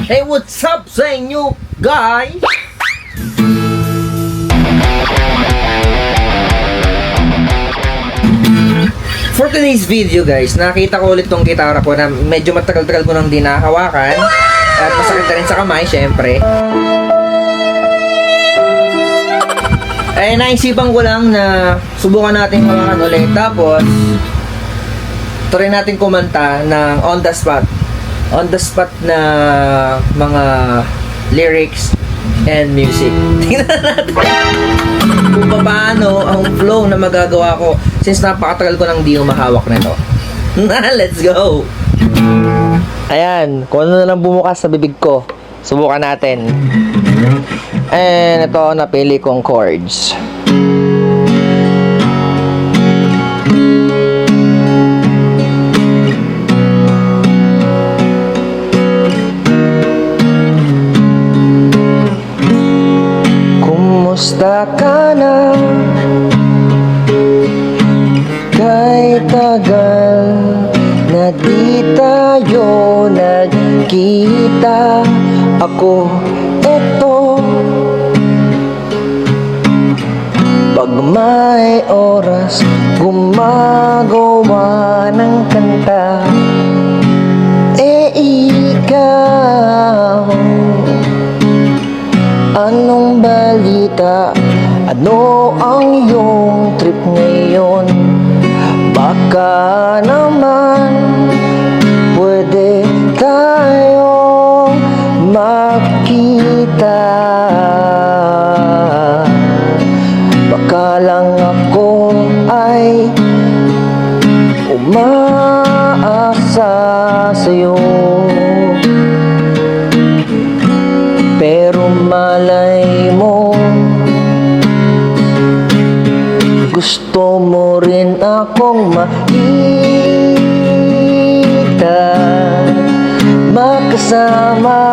Hey, what's up sa inyo, guys? For today's video, guys, nakita ko ulit tong gitara ko na medyo matagal-tagal ko nang di nakahawakan. At masakit na rin sa kamay, syempre. Eh, naisipan ko lang na subukan natin hawakan ulit. Tapos, try natin kumanta ng on the spot. On the spot na mga lyrics and music. Tingnan natin kung paano ang flow na magagawa ko since napakatagal ko nang di humahawak nito. Let's go! Ayan, kung ano na lang bumukas sa bibig ko, subukan natin. And ito, napili kong chords. Kumusta ka na? Kahit tagal na di tayo nagkita, ako eto. Pag may oras, gumagawa ng kanta. Eh ikaw, anong balita? Ano ang iyong trip ngayon? Baka naman pwede tayong makita. Baka lang ako ay umaasa sa'yo, pero malay mo gusto mo rin akong makita, makasama.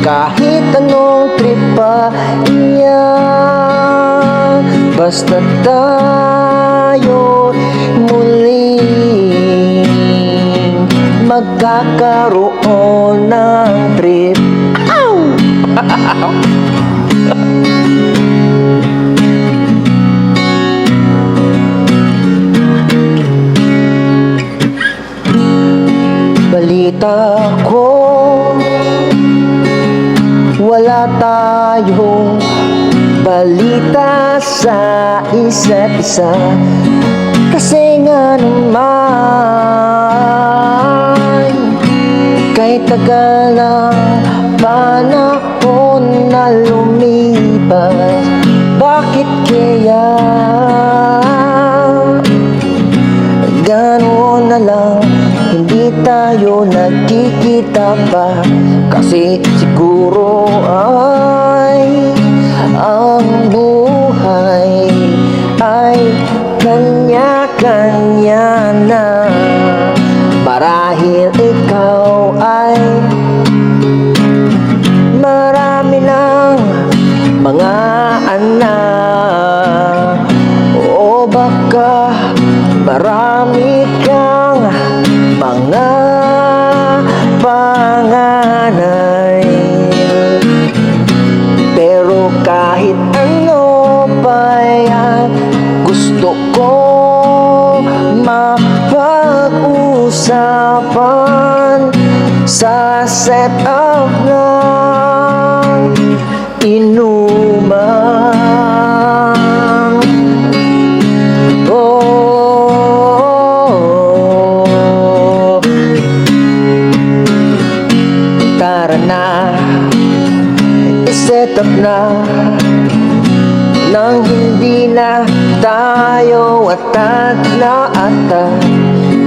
Kahit anong trip pa iyan, basta tayo muling magkakaroon ng trip. Ow! Balita ko, wala tayong balita sa isa't isa. Kasi nga naman, kahit tagal ng panahon na lumipas, bakit kaya gano'n na lang hindi tayo nagkikita pa? Kasi siguro ay ang buhay ay kanya-kanya na. Marahil ikaw ay marami ng mga anak, o baka marami kang mga panganay. Pero kahit ano pa yan, gusto ko mapag-usapan sa set-up ng inuman. Oh, tara na, i-set up na nang hindi na tayo atat na atat.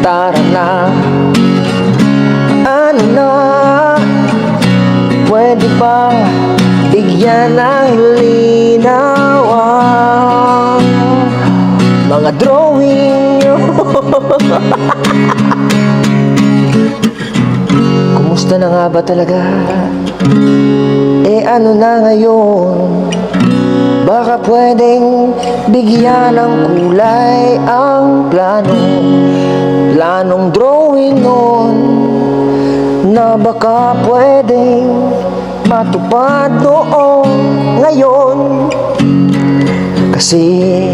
Tara na, ano na, pwede bang bigyan ng linaw ang mga drawing nyo? Kumusta na nga ba talaga? Eh ano na ngayon? Baka pwedeng bigyan ng kulay ang planong drawing nun na baka pwedeng matupad noong ngayon. Kasi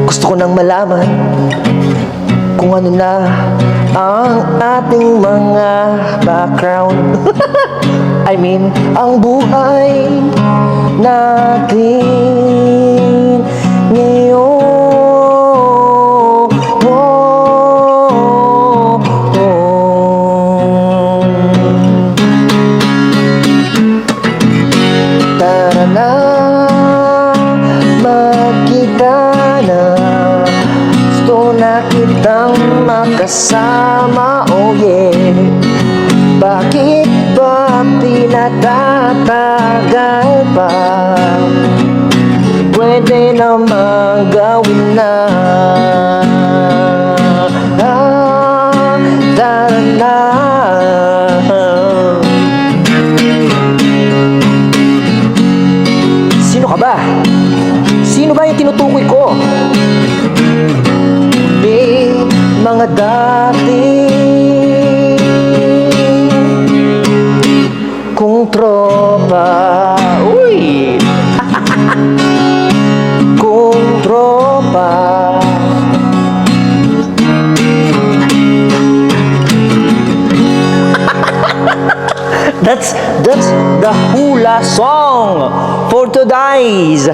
gusto ko nang malaman kung ano na ang ating mga background. I mean, ang buhay natin ngayon. Tara na, magkita na. Gusto na kitang makasama, oh yeah. Bakit ba pinatatagal pa? Pwede namang gawin na. Tara na. Sino ka ba? Sino ba yung tinutukoy ko? Mga dati kong tropa. Uy! Kong tropa. That's the hula song for today's.